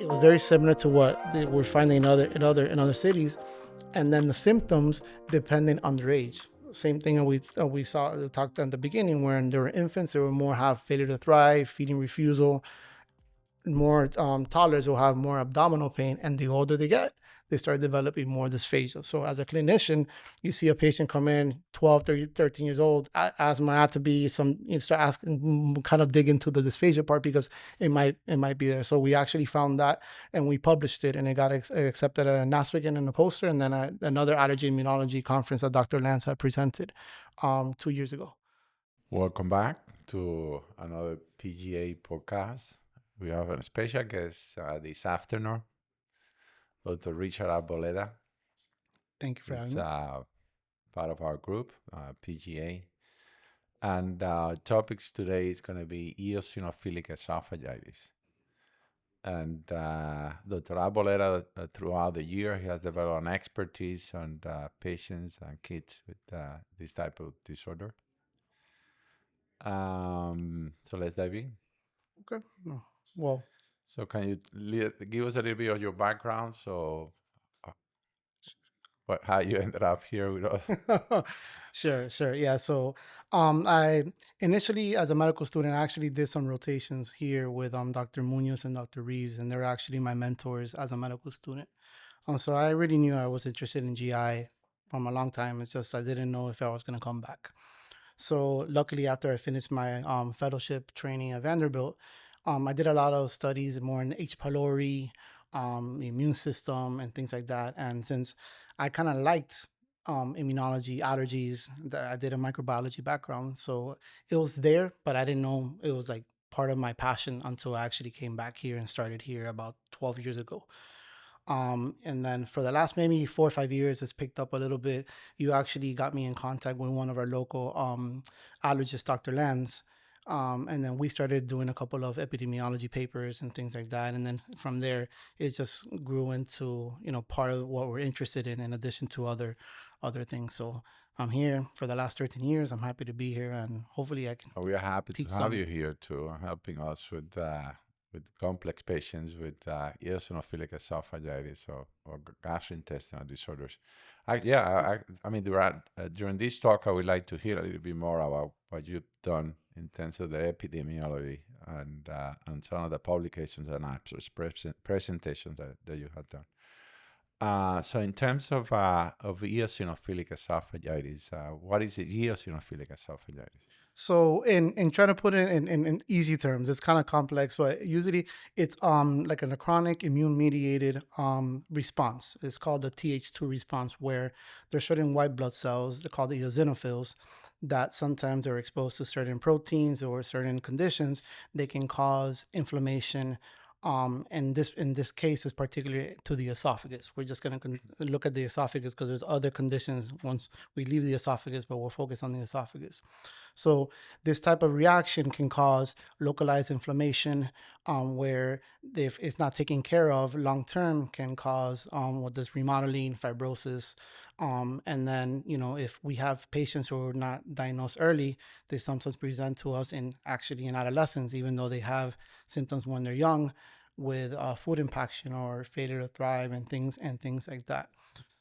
it was very similar to what they were finding in other cities, and then the symptoms depending on their age. Same thing that we talked at the beginning, when they were infants, they were more have failure to thrive, feeding refusal. More toddlers will have more abdominal pain, and the older they get, they start developing more dysphagia. So as a clinician, you see a patient come in 12, 30, 13 years old, asthma had to be you start asking, kind of dig into the dysphagia part, because it might be there. So we actually found that, and we published it, and it got accepted at a NASPGHAN in a poster, and then another allergy immunology conference that Dr. Lance had presented 2 years ago. Welcome back to another PGA podcast. We have a special guest this afternoon, Dr. Richard Arboleda. Thank you for having me. Part of our group, PGA. And topics today is going to be eosinophilic esophagitis. And Dr. Arboleda, throughout the year, he has developed an expertise on patients and kids with this type of disorder. So let's dive in. Okay. Well, so can you give us a little bit of your background? So how you ended up here with us? Sure. Yeah. So I initially, as a medical student, I actually did some rotations here with Dr. Munoz and Dr. Reeves, and they're actually my mentors as a medical student. So I already knew I was interested in GI from a long time. It's just I didn't know if I was going to come back. So luckily, after I finished my fellowship training at Vanderbilt, I did a lot of studies more in H. pylori, the immune system, and things like that. And since I kind of liked immunology, allergies, I did a microbiology background, so it was there, but I didn't know it was like part of my passion until I actually came back here and started here about 12 years ago. And then for the last maybe 4 or 5 years, it's picked up a little bit. You actually got me in contact with one of our local allergists, Dr. Lance. And then we started doing a couple of epidemiology papers and things like that. And then from there, it just grew into, part of what we're interested in addition to other things. So I'm here for the last 13 years. I'm happy to be here, and hopefully I can. We are happy to have you here too, helping us with complex patients with eosinophilic esophagitis or gastrointestinal disorders. I mean, during this talk, I would like to hear a little bit more about what you've done in terms of the epidemiology and some of the publications and presentations that you have done. So in terms of eosinophilic esophagitis, what is eosinophilic esophagitis? So in trying to put it in easy terms, it's kind of complex, but usually it's like a chronic immune mediated response. It's called the Th2 response, where there's certain white blood cells, they're called the eosinophils, that sometimes are exposed to certain proteins or certain conditions. They can cause inflammation. And in this case is particularly to the esophagus. We're just going to look at the esophagus because there's other conditions once we leave the esophagus, but we'll focus on the esophagus. So this type of reaction can cause localized inflammation, where if it's not taken care of long term, can cause what this remodeling, fibrosis. And then, if we have patients who are not diagnosed early, they sometimes present to us in adolescence, even though they have symptoms when they're young, with food impaction or failure to thrive and things like that.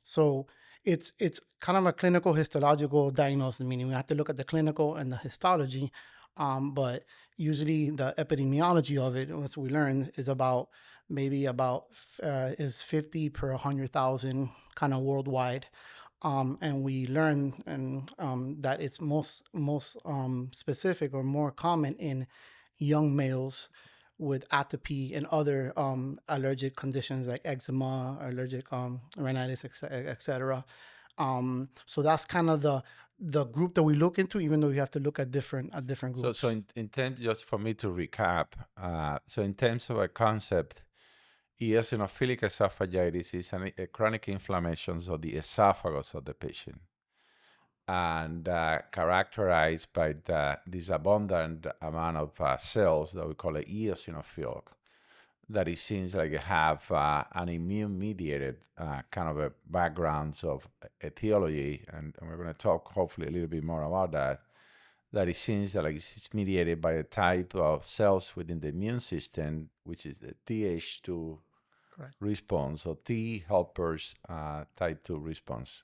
So it's kind of a clinical histological diagnosis, meaning we have to look at the clinical and the histology. But usually the epidemiology of it, once we learn, is about 50 per 100,000 kind of worldwide. And we learn that it's most specific or more common in young males with atopy and other allergic conditions like eczema, allergic rhinitis, etc. So that's kind of the group that we look into, even though you have to look at different groups. So in terms, just for me to recap, so in terms of a concept, eosinophilic esophagitis is a chronic inflammation of the esophagus of the patient, and characterized by this abundant amount of cells that we call an eosinophil, that it seems like it have an immune-mediated kind of a background of etiology, and we're going to talk hopefully a little bit more about that it seems that it's mediated by a type of cells within the immune system, which is the Th2 Correct. response, or T helpers type 2 response.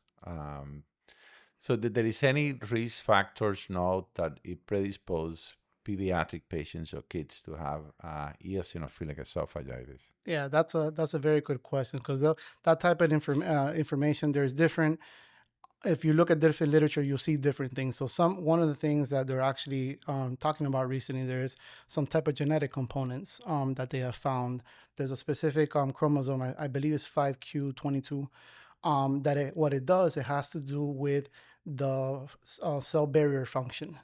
So that there is any risk factors now that it predispose pediatric patients or kids to have eosinophilic esophagitis? Yeah, that's a very good question, because that type of information, there's different. If you look at different literature, you'll see different things. So one of the things that they're actually talking about recently, there's some type of genetic components that they have found. There's a specific chromosome, I believe it's 5q22, what it does, it has to do with the cell barrier function.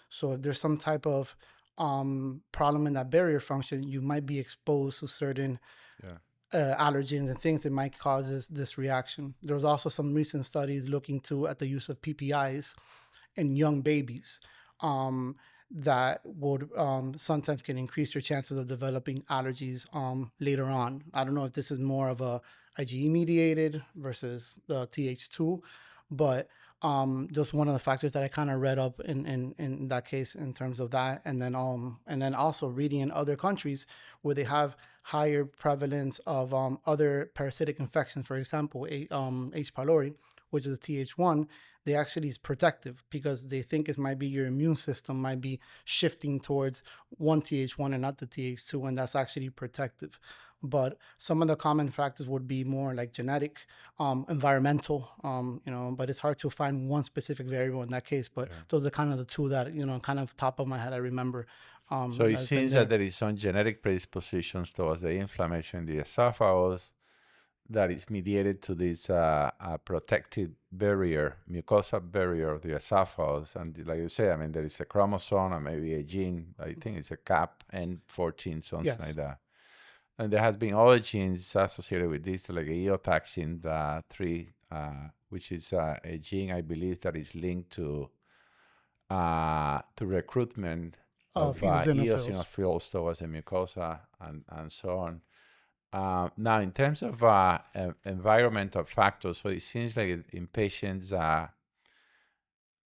So if there's some type of problem in that barrier function, you might be exposed to certain Yeah. allergens and things that might cause this reaction. There was also some recent studies looking at the use of PPIs in young babies that would sometimes can increase your chances of developing allergies later on. I don't know if this is more of a IgE mediated versus the Th2, but just one of the factors that I kind of read up in that case in terms of that, and then also reading in other countries where they have higher prevalence of other parasitic infections. For example, H. pylori, which is a Th1, they actually is protective because they think it might be your immune system might be shifting towards one Th1 and not the Th2, and that's actually protective. But some of the common factors would be more like genetic, environmental, but it's hard to find one specific variable in that case. But those are kind of the two that, kind of top of my head, I remember. So it seems that there is some genetic predispositions towards the inflammation in the esophagus that is mediated to this protective barrier, mucosal barrier of the esophagus. And like you say, I mean, there is a chromosome and maybe a gene. I think it's a CAP N14, something like that. And there has been other genes associated with this, like eotaxin 3, which is a gene, I believe, that is linked to recruitment of eosinophils towards the mucosa and so on. Now, in terms of environmental factors, so it seems like in patients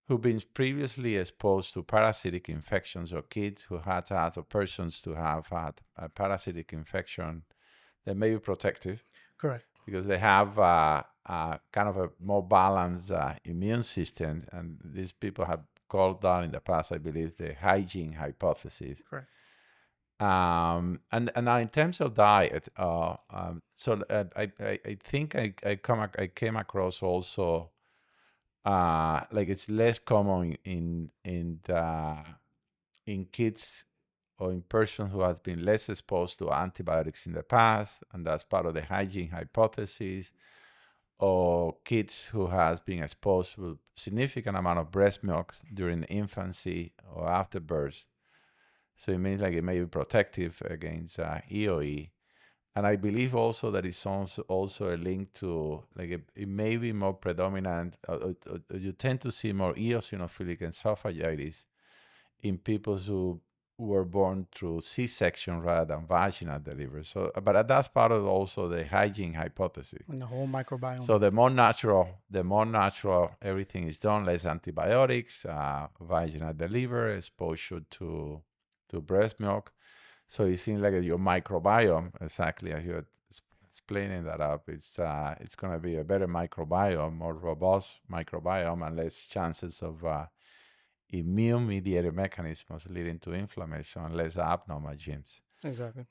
who've been previously exposed to parasitic infections, or kids who had or persons who have had a parasitic infection, they may be protective. Correct. Because they have kind of a more balanced immune system. And these people have called that in the past, I believe, the hygiene hypothesis. Correct. And now in terms of diet, so I think I came across also like it's less common in kids or in persons who has been less exposed to antibiotics in the past, and that's part of the hygiene hypothesis, or kids who has been exposed to significant amount of breast milk during infancy or after birth. So it means like it may be protective against EoE. And I believe also that it's also a link to, like, it may be more predominant, you tend to see more eosinophilic esophagitis in people who were born through C-section rather than vaginal delivery. So, but that's part of also the hygiene hypothesis. And the whole microbiome. So the more natural everything is done, less antibiotics, vaginal delivery, exposure to breast milk. So it seems like your microbiome, exactly as you're explaining that up, it's going to be a better microbiome, more robust microbiome, and less chances of immune-mediated mechanisms leading to inflammation, and less abnormal genes. Exactly.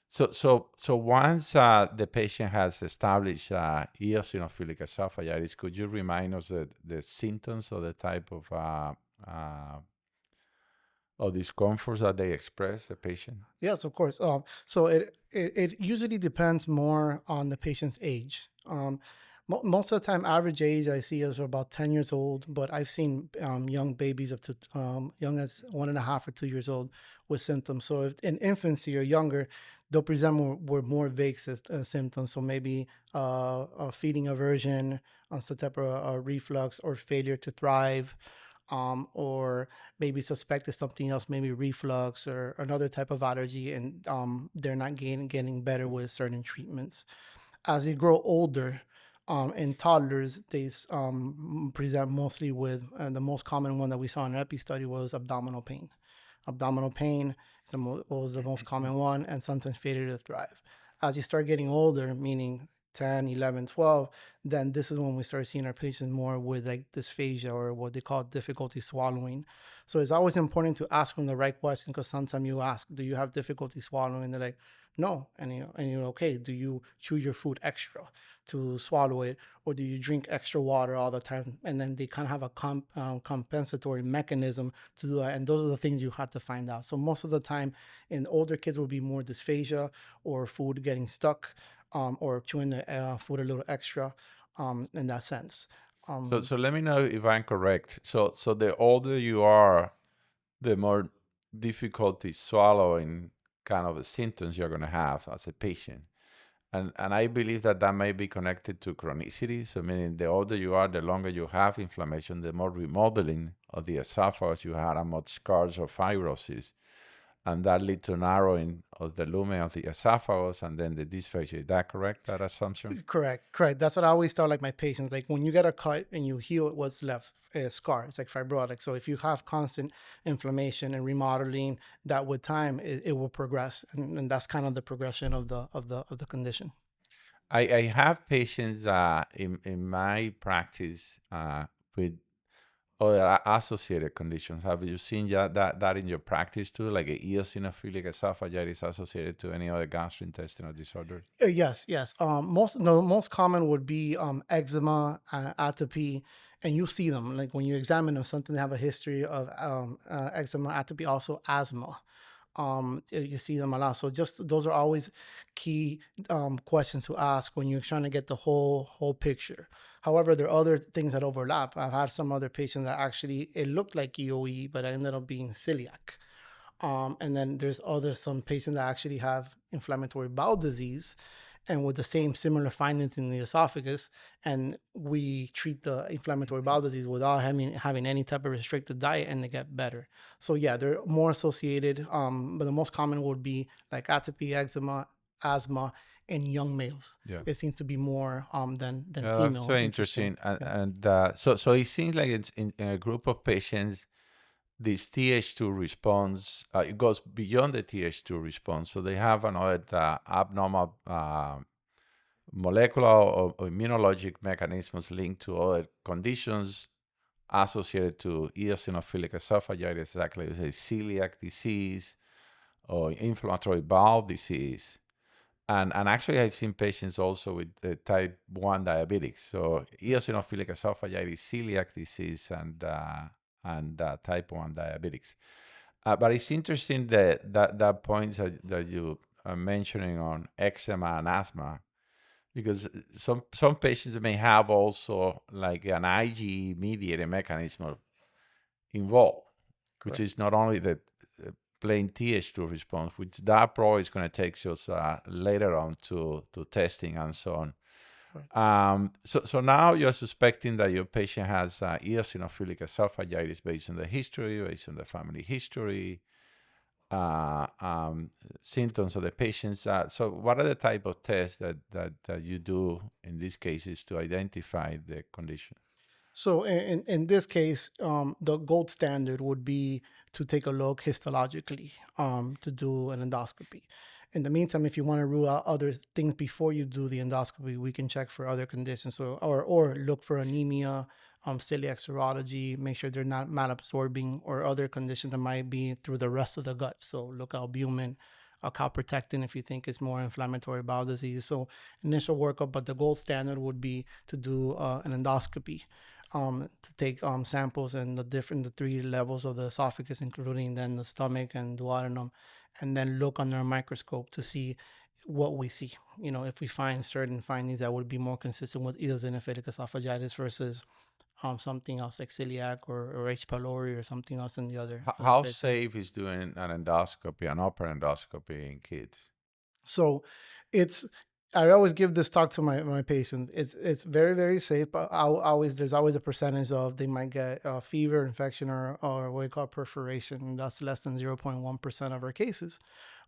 So once the patient has established eosinophilic esophagitis, could you remind us the symptoms or the type of discomforts that they express, the patient? Yes, of course. So it usually depends more on the patient's age. Most of the time, average age I see is about 10 years old, but I've seen young babies up to young as 1.5 or 2 years old with symptoms. So if in infancy or younger, they'll present with more vague symptoms. So maybe a feeding aversion, some type of reflux or failure to thrive. Or maybe suspected something else, maybe reflux or another type of allergy, and they're not getting better with certain treatments. As they grow older, in toddlers, they present mostly with, the most common one that we saw in an Epi was abdominal pain. Abdominal pain was the most common one, and sometimes failure to thrive. As you start getting older, meaning 10, 11, 12, then this is when we start seeing our patients more with like dysphagia or what they call difficulty swallowing. So it's always important to ask them the right question, because sometimes you ask, do you have difficulty swallowing? They're like, no. And you're okay. Do you chew your food extra to swallow it? Or do you drink extra water all the time? And then they kind of have a compensatory mechanism to do that. And those are the things you have to find out. So most of the time in older kids will be more dysphagia or food getting stuck, or chewing the food a little extra, in that sense. So let me know if I'm correct. So the older you are, the more difficulty swallowing kind of symptoms you're going to have as a patient. And I believe that that may be connected to chronicity. So meaning the older you are, the longer you have inflammation, the more remodeling of the esophagus you had, and more scars or fibrosis. And that lead to narrowing of the lumen of the esophagus and then the dysphagia. Is that correct, that assumption? Correct. That's what I always tell like my patients. Like when you get a cut and you heal it, what's left is scar. It's like fibrotic. So if you have constant inflammation and remodeling, that with time it will progress, and that's kind of the progression of the condition. I have patients in my practice with other associated conditions. Have you seen that in your practice too, like a eosinophilic esophagitis associated to any other gastrointestinal disorders? Yes. The most common would be eczema, atopy, and you see them like when you examine them. Something they have a history of eczema, atopy, also asthma. You see them a lot. So just those are always key questions to ask when you're trying to get the whole picture. However, there are other things that overlap. I've had some other patients that actually it looked like EoE, but it ended up being celiac. And then there's some patients that actually have inflammatory bowel disease and with the same similar findings in the esophagus. And we treat the inflammatory bowel disease without having any type of restricted diet, and they get better. So yeah, they're more associated. But the most common would be like atopy, eczema, asthma in young males. Yeah. It seems to be more than Yeah, that's female. very Interesting. interesting. And, Yeah. so it seems like it's in a group of patients, this Th2 response, it goes beyond the Th2 response. So they have another abnormal molecular or immunologic mechanisms linked to other conditions associated to eosinophilic esophagitis, exactly as a celiac disease or inflammatory bowel disease. And actually, I've seen patients also with type 1 diabetics. So eosinophilic esophagitis, celiac disease, and type 1 diabetics. But it's interesting that points that you are mentioning on eczema and asthma, because some patients may have also like an IgE mediated mechanism involved, which Correct. is not only the plain Th2 response, which that probably is going to take us later on to testing and so on. Right. So now you're suspecting that your patient has eosinophilic esophagitis based on the history, based on the family history, uh, um, symptoms of the patients. So what are the type of tests that you do in these cases to identify the condition? So in this case, the gold standard would be to take a look histologically, to do an endoscopy. In the meantime, if you want to rule out other things before you do the endoscopy, we can check for other conditions, or look for anemia, celiac serology, make sure they're not malabsorbing, or other conditions that might be through the rest of the gut. So look albumin, calprotectin if you think it's more inflammatory bowel disease. So initial workup, but the gold standard would be to do an endoscopy, to take samples and the three levels of the esophagus, including then the stomach and duodenum, and then look under a microscope to see what we see. If we find certain findings that would be more consistent with eosinophilic esophagitis versus something else like celiac or H. pylori or something else in the other How bits. safe is doing an endoscopy, an upper endoscopy in kids? So it's I always give this talk to my patients. It's very, very safe, but there's always a percentage of they might get a fever, infection, or what we call perforation. That's less than 0.1% of our cases.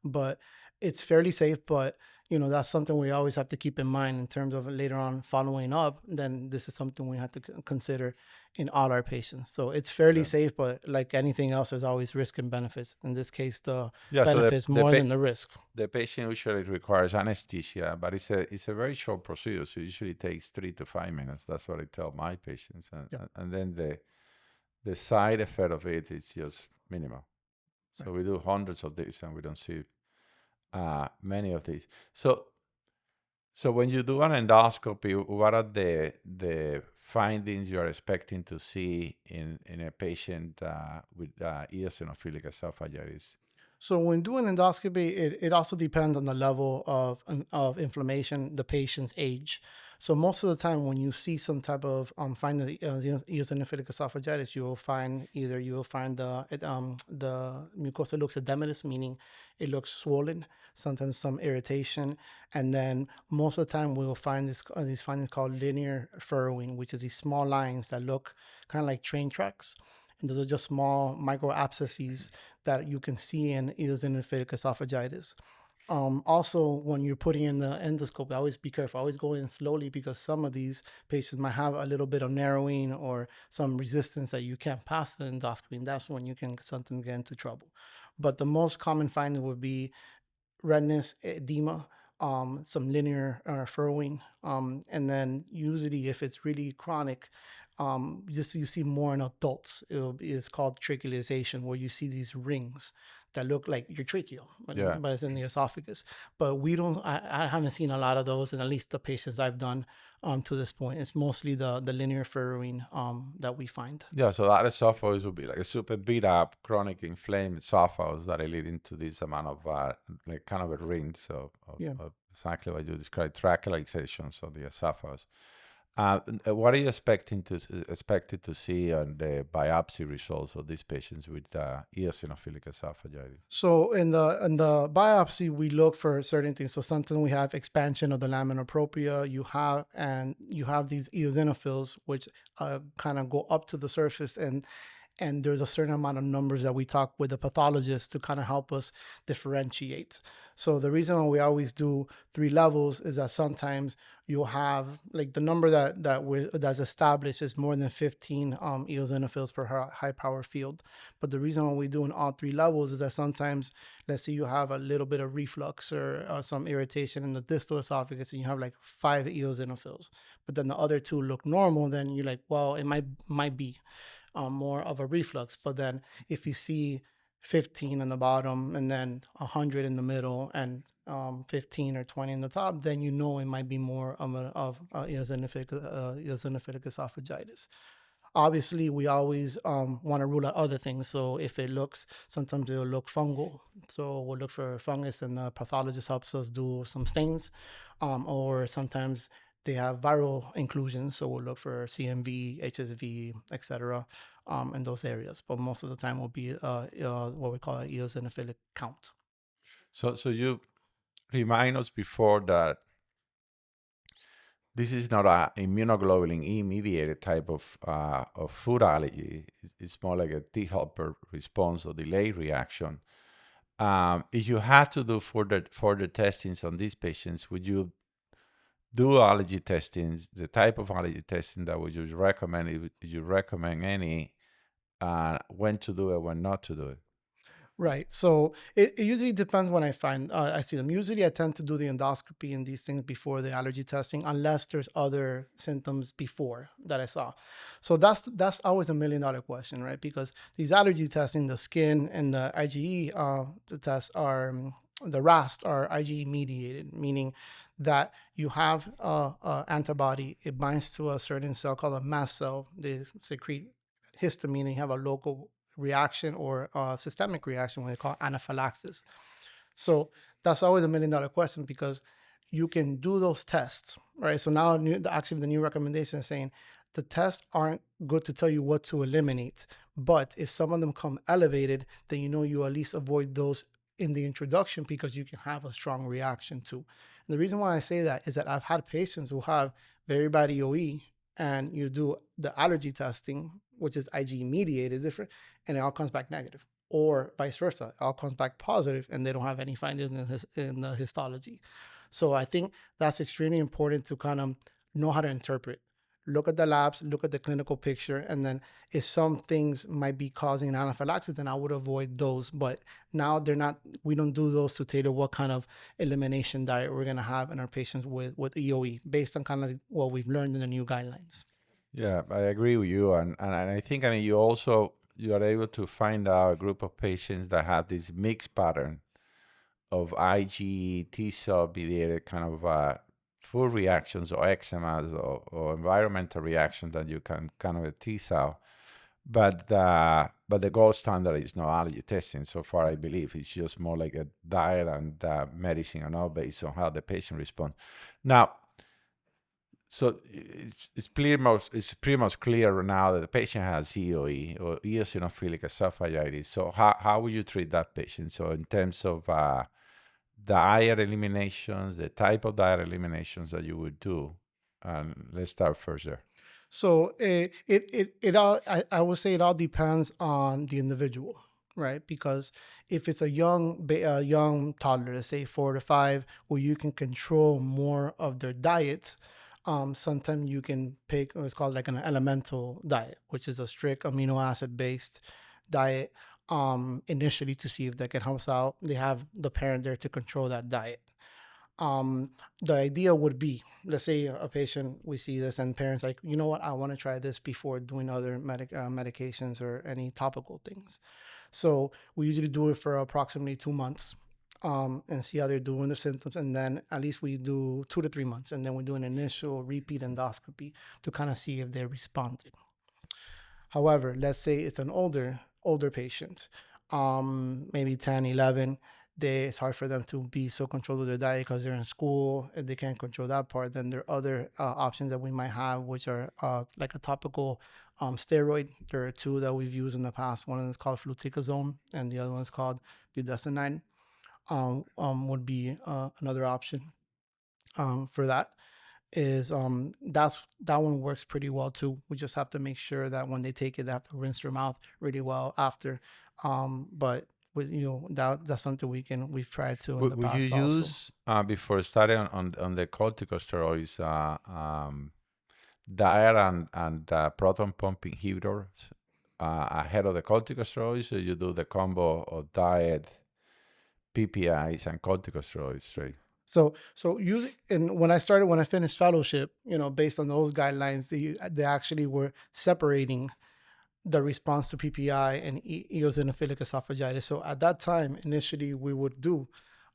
But it's fairly safe, but that's something we always have to keep in mind in terms of later on following up. Then this is something we have to consider in all our patients. So it's fairly Yeah. safe, but like anything else, there's always risk and benefits. In this case, the Yeah. So benefits more than the risk. the patient usually requires anesthesia, but it's a very short procedure. So it usually takes 3 to 5 minutes. That's what I tell my patients, Yeah, and then the side effect of it is just minimal. right. So we do hundreds of these, and we don't see many of these. So when you do an endoscopy, what are the findings you are expecting to see in a patient with eosinophilic esophagitis? So when doing endoscopy, it also depends on the level of inflammation, the patient's age. So most of the time, when you see some type of finding eosinophilic esophagitis, you will find the mucosa looks edematous, meaning it looks swollen, sometimes some irritation, and then most of the time we will find these findings called linear furrowing, which is these small lines that look kind of like train tracks. And those are just small micro abscesses that you can see in eosinophilic esophagitis. Also, when you're putting in the endoscope, always be careful. Always go in slowly because some of these patients might have a little bit of narrowing or some resistance that you can't pass the endoscopy, and that's when you can sometimes get into trouble. But the most common finding would be redness, edema, some linear furrowing, and then usually if it's really chronic, just you see more in adults. It's called trachealization, where you see these rings that look like your trachea, Yeah. but it's in the esophagus. But we don't. I haven't seen a lot of those, and at least the patients I've done to this point, it's mostly the linear furrowing that we find. Yeah, so that esophagus would be like a super beat up, chronic inflamed esophagus that are leading to this amount of like kind of a ring. So Yeah. of exactly what you described, trachealizations of the esophagus. What are you expected to see on the biopsy results of these patients with eosinophilic esophagitis? So in the biopsy, we look for certain things. So sometimes we have expansion of the lamina propria. You have these eosinophils, which kind of go up to the surface, and there's a certain amount of numbers that we talk with the pathologist to kind of help us differentiate. So the reason why we always do 3 levels is that sometimes you'll have like the number that's established is more than 15 eosinophils per high power field. But the reason why we do in all 3 levels is that sometimes, let's say you have a little bit of reflux or some irritation in the distal esophagus, and you have like 5 eosinophils, but then the other 2 look normal. Then you're like, well, it might be more of a reflux. But then if you see 15 on the bottom and then 100 in the middle and 15 or 20 in the top, then you know it might be more of eosinophilic esophagitis. Obviously, we always want to rule out other things. So if it looks, sometimes it'll look fungal. So we'll look for fungus, and the pathologist helps us do some stains. Or sometimes they have viral inclusions. So we'll look for CMV, HSV, etc. In those areas. But most of the time will be what we call an eosinophilic count. So you remind us before that this is not a immunoglobulin E mediated type of food allergy. It's more like a T helper response or delay reaction. If you had to do further testings on these patients, would you do allergy testings? The type of allergy testing that would you recommend? Would you recommend any? When to do it, when not to do it? Right. So it usually depends when I see them. Usually I tend to do the endoscopy and these things before the allergy testing, unless there's other symptoms before that I saw. So that's always $1 million question, right? Because these allergy testing, the skin and the IgE the tests are the RAST are IgE mediated, meaning that you have antibody, it binds to a certain cell called a mast cell. They secrete histamine, and you have a local reaction or a systemic reaction, what they call anaphylaxis. So that's always $1 million question, because you can do those tests, right? So now actually the new recommendation is saying the tests aren't good to tell you what to eliminate, but if some of them come elevated, then you at least avoid those in the introduction, because you can have a strong reaction to. And the reason why I say that is that I've had patients who have very bad EoE, and you do the allergy testing, which is IgE mediated, is different, and it all comes back negative. or vice versa. It all comes back positive and they don't have any findings in the histology. So I think that's extremely important to kind of know how to interpret. Look at the labs, look at the clinical picture, and then if some things might be causing anaphylaxis, then I would avoid those. But now they're not, we don't do those to tailor what kind of elimination diet we're going to have in our patients with EoE based on kind of what we've learned in the new guidelines. Yeah, I agree with you. And I think, I mean, you are able to find out a group of patients that have this mixed pattern of IgE, T cell mediated kind of food reactions or eczemas or environmental reactions that you can kind of tease out. But the gold standard is no allergy testing so far, I believe. It's just more like a diet and medicine and all based on how the patient responds. Now, so it's pretty much clear now that the patient has EoE or eosinophilic esophagitis. So how would you treat that patient? So in terms of diet eliminations, the type of diet eliminations that you would do, and let's start first there. So it all, I would say it all depends on the individual, right? Because if it's a young toddler, let's say 4 to 5, where you can control more of their diet, sometimes you can pick what's called like an elemental diet, which is a strict amino acid based diet, initially to see if that can help us out. They have the parent there to control that diet. The idea would be, let's say a patient, we see this and parents like, you know what, I want to try this before doing other medications or any topical things. So we usually do it for approximately 2 months. And see how they're doing the symptoms. And then at least we do 2 to 3 months. And then we do an initial repeat endoscopy to kind of see if they're responding. However, let's say it's an older patient, maybe 10, 11. It's hard for them to be so controlled with their diet because they're in school and they can't control that part. Then there are other options that we might have, which are like a topical steroid. There are 2 that we've used in the past. One is called fluticasone and the other one is called budesonide. Would be another option for that. Is that one works pretty well too. We just have to make sure that when they take it, they have to rinse their mouth really well after. But with, that's something we've tried to in the past. Would you use before starting on the corticosteroids diet and proton pump inhibitors ahead of the corticosteroids, or you do the combo of diet, PPIs, and corticosteroids, right? So usually, and when I finished fellowship, based on those guidelines, they actually were separating the response to PPI and eosinophilic esophagitis. So at that time, initially, we would do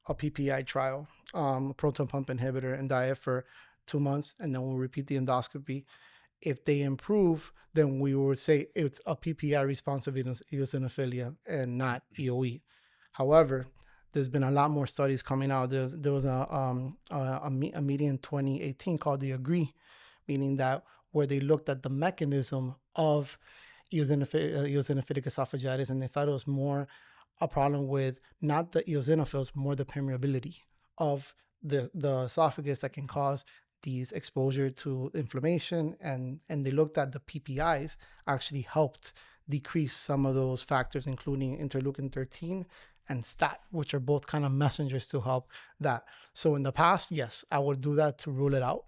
a PPI trial, proton pump inhibitor and diet for 2 months, and then we'll repeat the endoscopy. If they improve, then we would say it's a PPI response of eosinophilia and not EoE. However, there's been a lot more studies coming out. There was a meeting in 2018 called the AGREE, meaning that where they looked at the mechanism of eosinophilic esophagitis, and they thought it was more a problem with not the eosinophils, more the permeability of the esophagus that can cause these exposure to inflammation. And they looked at the PPIs actually helped decrease some of those factors, including interleukin 13 and stat, which are both kind of messengers to help that. So in the past, yes, I would do that to rule it out.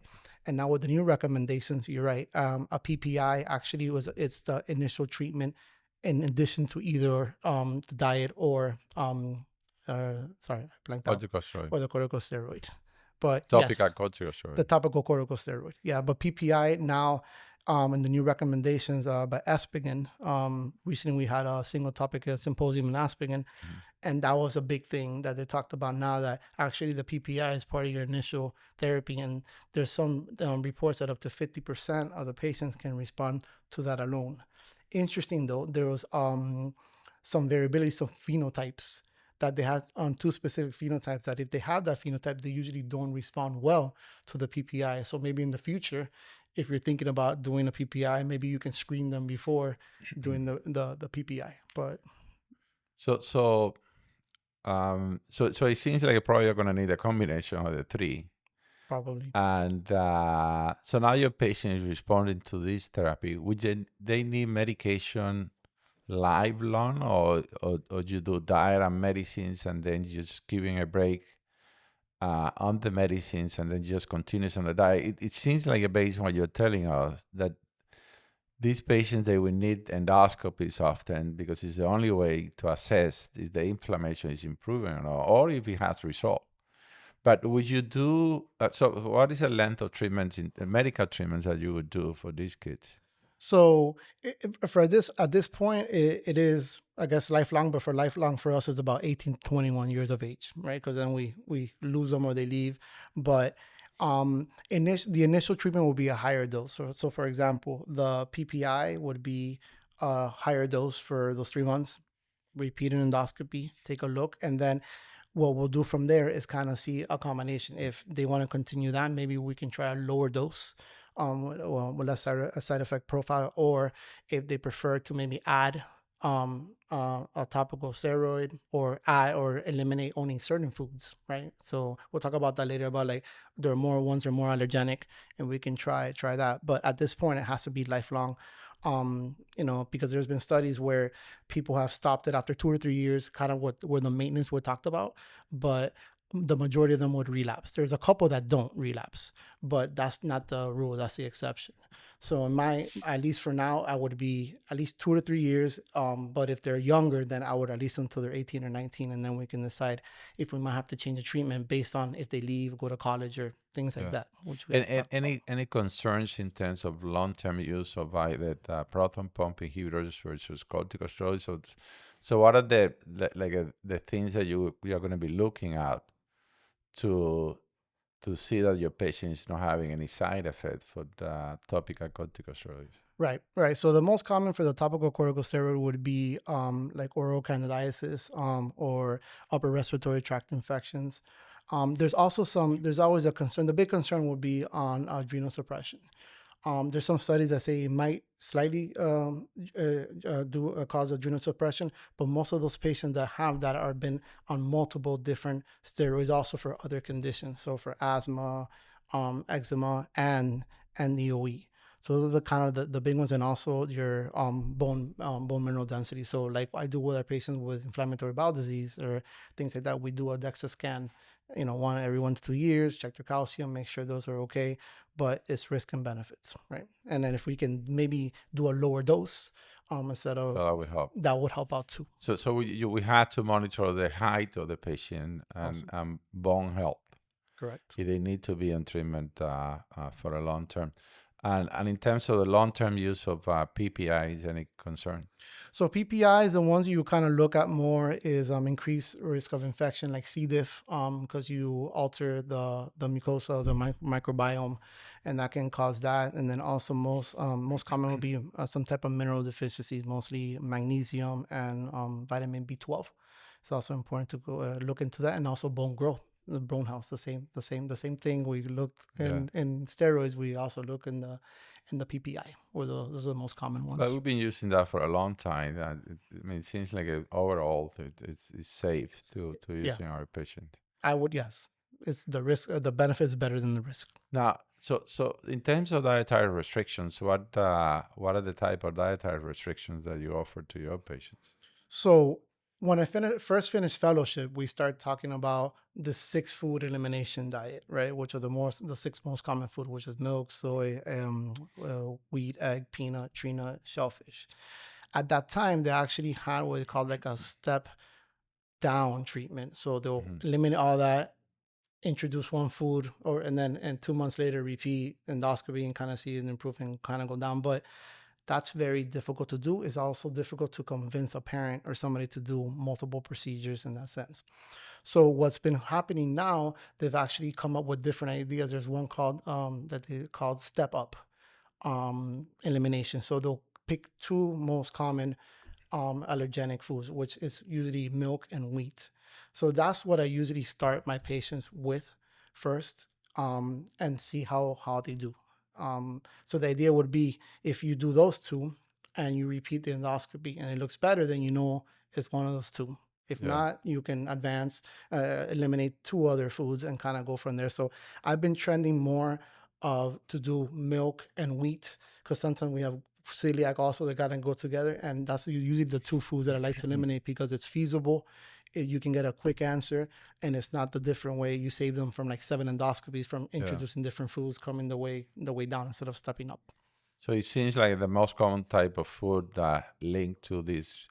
And now with the new recommendations, you're right. A PPI actually it's the initial treatment in addition to either the diet or sorry, I blanked out. Corticosteroid. Or the corticosteroid. But Topical yes, corticosteroid. the topical corticosteroid. Yeah, but PPI now, in the new recommendations by Aspigen, recently we had a single topic symposium in Aspigen, and that was a big thing that they talked about now, that actually the PPI is part of your initial therapy, and there's some reports that up to 50% of the patients can respond to that alone. Interesting though, there was some variability, some phenotypes that they had on 2 specific phenotypes, that if they have that phenotype, they usually don't respond well to the PPI. So maybe in the future, if you're thinking about doing a PPI, maybe you can screen them before doing the PPI. But so it seems like you're probably going to need a combination of the 3. probably. And so now your patient is responding to this therapy. Would they need medication lifelong, or you do diet and medicines and then you just giving a break on the medicines and then just continues on the diet? It seems like, based on what you're telling us, that these patients, they will need endoscopies often because it's the only way to assess if the inflammation is improving or if it has resolved. But would you do so? What is the length of treatments in medical treatments that you would do for these kids? So for this at this point, it is, I guess, lifelong. But for lifelong for us is about 18 to 21 years of age, right? Because then we lose them or they leave. But the initial treatment will be a higher dose. So for example, the PPI would be a higher dose for those 3 months. Repeat an endoscopy, take a look, and then what we'll do from there is kind of see a combination. If they want to continue that, maybe we can try a lower dose, with less side effect profile, or if they prefer to maybe add a topical steroid, or add or eliminate only certain foods, right? So we'll talk about that later, about like there are more ones that are more allergenic, and we can try that. But at this point, it has to be lifelong. Because there's been studies where people have stopped it after 2 or 3 years, kind of where the maintenance we talked about, but the majority of them would relapse. There's a couple that don't relapse, but that's not the rule, that's the exception. So at least for now, I would be at least 2 to 3 years. But if they're younger, then I would at least until they're 18 or 19, and then we can decide if we might have to change the treatment based on if they leave, go to college, or things like Yeah. that, which we And, have to talk about. any concerns in terms of long-term use of either proton pump inhibitors versus corticosteroids? So what are the things that you are going to be looking at to see that your patient is not having any side effects for the topical corticosteroids? Right, right. So the most common for the topical corticosteroid would be like oral candidiasis, or upper respiratory tract infections. There's always a concern. The big concern would be on adrenal suppression. There's some studies that say it might slightly cause adrenal suppression, but most of those patients that have that are been on multiple different steroids, also for other conditions. So for asthma, eczema, and EoE. So those are the kind of the big ones, and also your bone mineral density. So like I do with our patients with inflammatory bowel disease or things like that, we do a DEXA scan, one every 1 to 2 years, check their calcium, make sure those are okay. But it's risk and benefits, right? And then if we can maybe do a lower dose, instead So of, that will help. that would help out too. So we had to monitor the height of the patient and Awesome. bone health. Correct. They need to be on treatment for a long term. And in terms of the long-term use of PPI, is any concern? So PPIs, the ones you kind of look at more is increased risk of infection, like C. diff, because you alter the mucosa, the microbiome, and that can cause that. And then also most common would be some type of mineral deficiencies, mostly magnesium and vitamin B12. It's also important to go look into that, and also bone growth, the bone health, the same thing. We looked Yeah. in steroids. We also look in the PPI, or those are the most common But ones. we've been using that for a long time. It seems like overall it's safe to use Yeah, in our patients. I would, yes. It's the risk, the benefit is better than the risk. Now, so in terms of dietary restrictions, what are the type of dietary restrictions that you offer to your patients? So when I first finished fellowship, we start talking about the 6 food elimination diet, right? Which are the 6 most common food, which is milk, soy, wheat, egg, peanut, tree nut, shellfish. At that time, they actually had what they call like a step down treatment. So they'll Mhm. eliminate all that, introduce one food, and then 2 months later repeat endoscopy and kind of see an improvement, kind of go down. But that's very difficult to do. It's also difficult to convince a parent or somebody to do multiple procedures in that sense. So what's been happening now, they've actually come up with different ideas. There's one called that they called step up elimination. So they'll pick 2 most common allergenic foods, which is usually milk and wheat. So that's what I usually start my patients with first, and see how they do. So the idea would be, if you do those two and you repeat the endoscopy and it looks better, then it's one of those two. If Yeah. not, you can advance, eliminate 2 other foods and kind of go from there. So I've been trending more of to do milk and wheat, because sometimes we have celiac also, they gotta go together, and that's usually the two foods that I like to eliminate because it's feasible. You can get a quick answer, and it's not the different way. You save them from like 7 endoscopies from introducing different foods coming the way down instead of stepping up. So it seems like the most common type of food that linked to this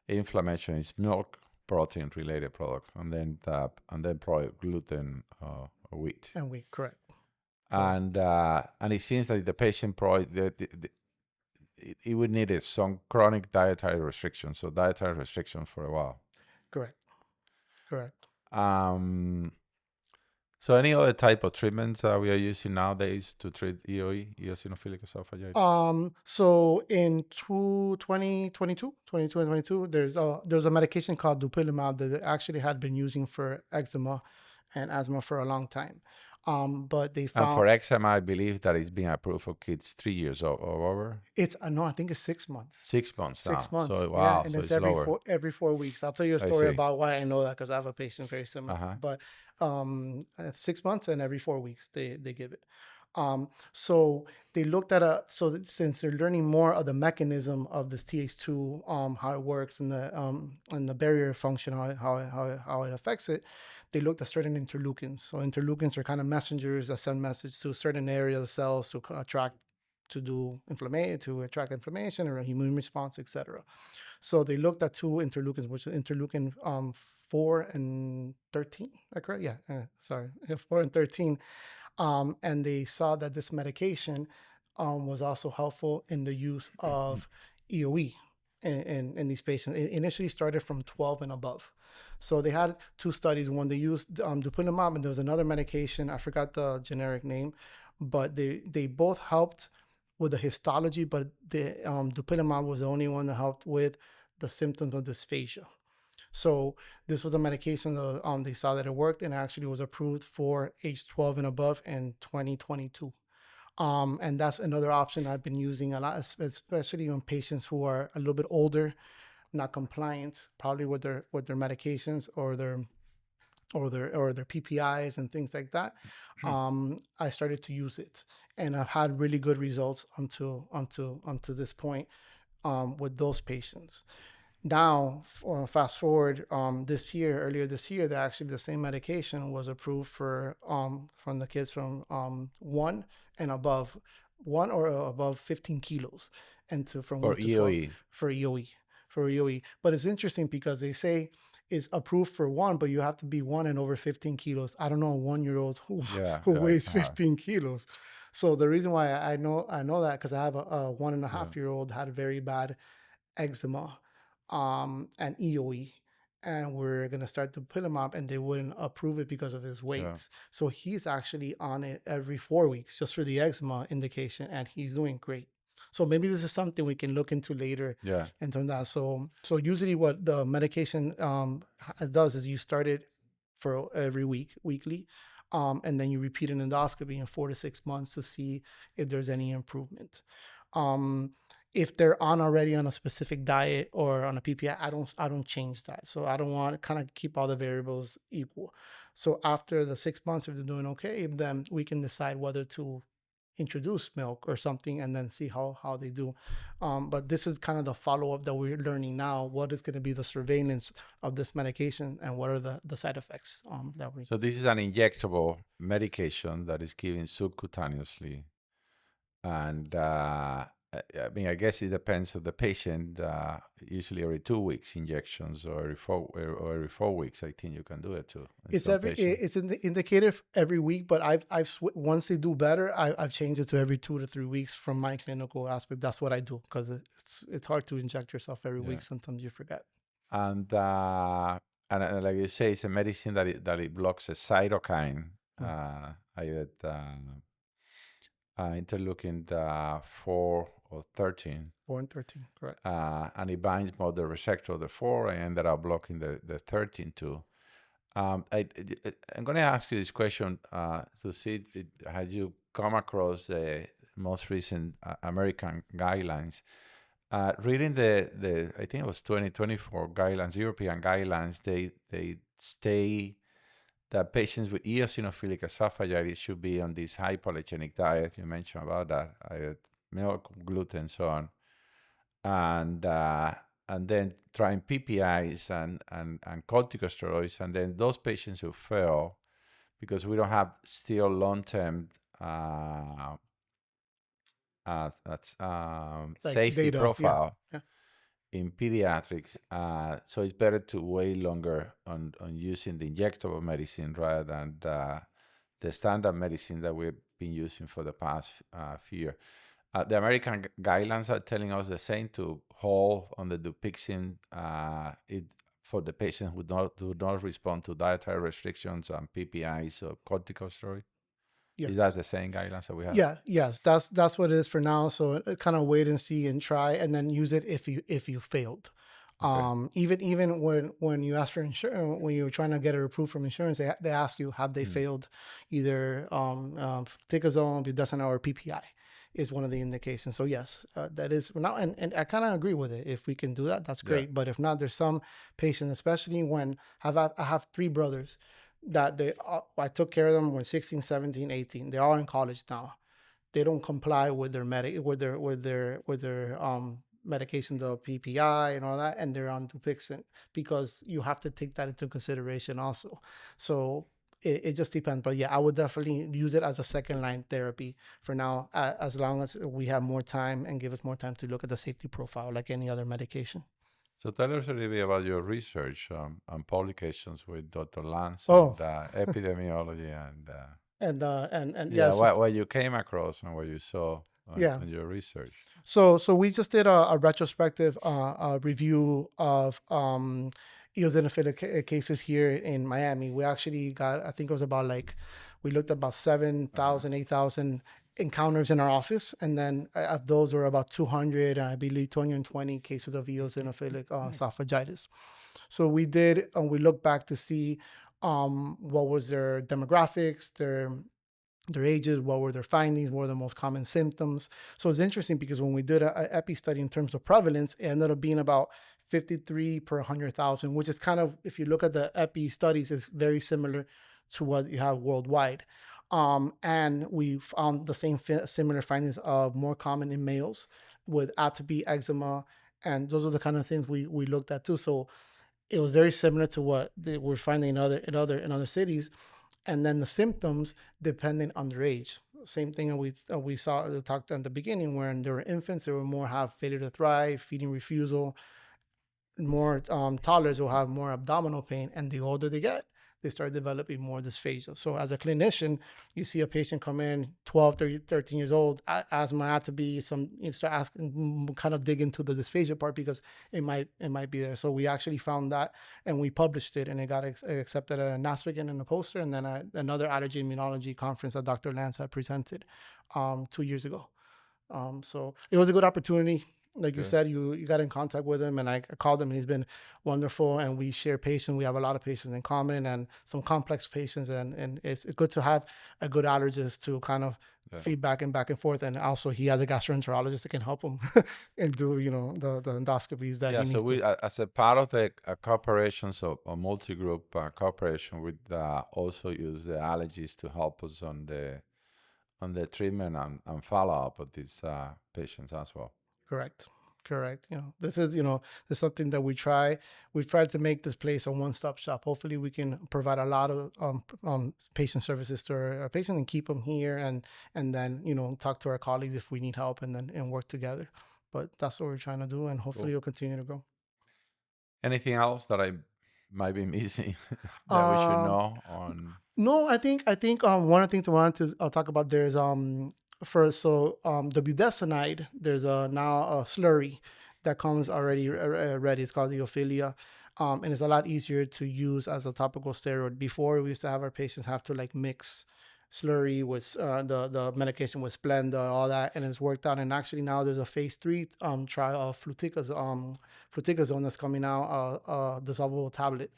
inflammation is milk protein related products, and then probably gluten or wheat. And we correct. And it seems like the patient probably it would need some chronic dietary restrictions, so dietary restrictions for a while. Correct. So any other type of treatments we are using nowadays to treat EoE, eosinophilic esophagitis? So in 2022, there's a medication called dupilumab that they actually had been using for eczema and asthma for a long time. But they And found for eczema, I believe that it's being approved for kids 3 years or over. it's no, I think it's 6 months. 6 months now. 6 months. So Yeah, wow, and so it's it's lower. every 4 weeks. I'll tell you a I story see. about why I know that because I have a patient very similar. Uh-huh. But 6 months and every 4 weeks they give it. So they looked at since they're learning more of the mechanism of this Th2, how it works and the barrier function, how it affects it, they looked at certain interleukins. So interleukins are kind of messengers that send message to certain areas of cells to attract inflammation or immune response, etc. So they looked at two interleukins, which is interleukin 4 and 13. Correct? Yeah. 4 and 13. And they saw that this medication was also helpful in the use of EoE in these patients. It initially started from 12 and above. So they had two studies. One, they used dupilumab, and there was another medication. I forgot the generic name, but they both helped with the histology, but the dupilumab was the only one that helped with the symptoms of dysphagia. So this was a medication that they saw that it worked and actually was approved for age 12 and above in 2022. And that's another option I've been using a lot, especially on patients who are a little bit older, not compliant, probably with their medications or their PPIs and things like that. I started to use it, and I've had really good results until this point with those patients. Now, fast forward earlier this year, that actually the same medication was approved for from the kids from 1 and above, 1 or above 15 kilos, and from For 1 to 12 EoE. for EoE. But it's interesting because they say it's approved for 1, but you have to be 1 and over 15 kilos. I don't know a 1-year-old who weighs 15 kilos. So the reason why I know that because I have a 1.5-year-old had very bad eczema and EoE, and we're gonna start to put him up, and they wouldn't approve it because of his weight. So he's actually on it every 4 weeks just for the eczema indication, and he's doing great. So maybe this is something we can look into later. Yeah. In terms of that. So usually what the medication does is you start it for every weekly, and then you repeat an endoscopy in 4 to 6 months to see if there's any improvement. If they're already on a specific diet or on a PPI, I don't change that. So I don't want to kind of keep all the variables equal. So after the 6 months, if they're doing okay, then we can decide whether to introduce milk or something and then see how they do. But this is kind of the follow-up that we're learning now. What is going to be the surveillance of this medication and what are the side effects that we... So this is an injectable medication that is given subcutaneously. And I mean, I guess it depends on the patient. Usually every 2 weeks injections, or every 4 weeks. I think you can do it too. It's indicated every week, but once they do better, I've changed it to every 2 to 3 weeks from my clinical aspect. That's what I do because it's hard to inject yourself every week. Sometimes you forget. And like you say, it's a medicine that it blocks a cytokine. Interleukin 4 or 13. 4 and 13, correct. And it binds more the receptor of the 4. I ended up blocking the 13 too. I'm going to ask you this question to see had you come across the most recent American guidelines. Reading the I think it was 2024 guidelines, European guidelines, they stay that patients with eosinophilic esophagitis should be on this hypoallergenic diet. You mentioned about that. milk, gluten, so on, and uh, and then trying PPIs and corticosteroids, and then those patients who fail because we don't have still long-term Like safety data. Yeah. profile Yeah. in pediatrics. So it's better to wait longer on using the injectable medicine rather than the standard medicine that we've been using for the past few years. The American guidelines are telling us the same, to hold on the Dupixent for the patients who do not respond to dietary restrictions and PPIs or corticosteroid. Yeah. Is that the same guidelines that we have? Yeah, yes, that's what it is for now. So kind of wait and see and try, and then use it if you failed. Okay. Even when you ask for insurance, when you're trying to get it approved from insurance, they ask you, have they failed either fluticasone, budesonide, or PPI is one of the indications. So yes, that is now, and I kind of agree with it. If we can do that, that's Yeah. great. But if not, there's some patients, especially when I have three brothers that I took care of them when 16, 17, 18. They're all in college now. They don't comply with their medication, the PPI and all that, and they're on Dupixent, because you have to take that into consideration also. So it just depends. But yeah, I would definitely use it as a second line therapy for now, as long as we have more time and give us more time to look at the safety profile like any other medication. So tell us a little bit about your research and publications with Dr. Lance Oh, and epidemiology and yeah, yes, what you came across and what you saw yeah. on your research. So we just did a retrospective review of eosinophilic cases here in Miami. We actually got, I think it was about we looked at about 7,000, 8,000 encounters in our office. And then of those were about 200, I believe 220 cases of eosinophilic esophagitis. So we did, we looked back to see what was their demographics, their ages, what were their findings, what were the most common symptoms. So it's interesting because when we did a epi study in terms of prevalence, it ended up being about 53 per 100,000, which is kind of, if you look at the epi studies, is very similar to what you have worldwide. And we found the same similar findings of more common in males with atopy, eczema, and those are the kind of things we looked at too. So it was very similar to what we're finding in other cities. And then the symptoms depending on their age. Same thing we talked at the beginning, when they were infants, they were more have failure to thrive, feeding refusal. More toddlers will have more abdominal pain, and the older they get, they start developing more dysphagia. So as a clinician, you see a patient come in 12, 30, 13 years old, asthma, had to be some, you start asking, kind of dig into the dysphagia part, because it might be there. So we actually found that, and we published it, and it got accepted at a NASPGHAN in a poster, and then another allergy immunology conference that Dr. Lance had presented 2 years ago. So it was a good opportunity. Like you said, you got in contact with him, and I called him, and he's been wonderful. And we share patients. We have a lot of patients in common, and some complex patients. And it's good to have a good allergist to kind of feedback and back and forth. And also, he has a gastroenterologist that can help him and do, the endoscopies that he needs So we, to. as a part of the cooperation, so a multi-group cooperation, we also use the allergies to help us on the treatment and follow-up of these patients as well. Correct. This is, this is something that we've tried to make this place a one-stop shop. Hopefully we can provide a lot of patient services to our patients and keep them here, and then, talk to our colleagues if we need help, and work together. But that's what we're trying to do, and hopefully it'll continue to grow. Anything else that I might be missing that we should know on? No, I think one of the things I wanted to talk about, there's first, so the budesonide, there's now a slurry that comes already ready. It's called Eophilia, and it's a lot easier to use as a topical steroid. Before, we used to have our patients have to mix slurry with the medication with Splenda, all that, and it's worked out. And actually now there's a phase 3 trial of fluticasone that's coming out, dissolvable tablet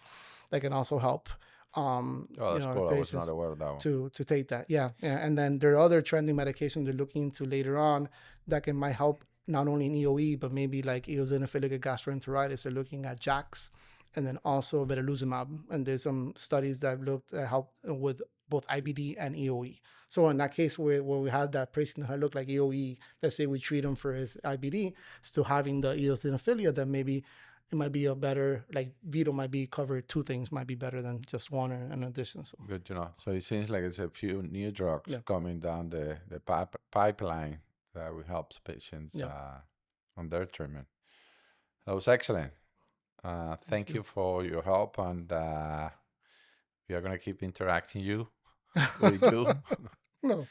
that can also help That's cool. I was not aware of that one. to take that. Yeah. And then there are other trending medications they're looking into later on that might help not only in EoE, but maybe like eosinophilic gastroenteritis. They're looking at JAKs and then also vedolizumab. And there's some studies that looked at how with both IBD and EoE. So in that case where we had that patient who looked like EoE, let's say we treat him for his IBD, still having the eosinophilia, then maybe it might be a better, like Vito might be covered, two things might be better than just one in addition. So Good to know. So it seems like it's a few new drugs Yeah. coming down the pipeline that will help patients Yeah. on their treatment. That was excellent. Thank you for your help, and we are going to keep interacting with you, No.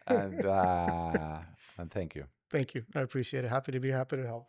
and thank you. Thank you. I appreciate it. Happy to help.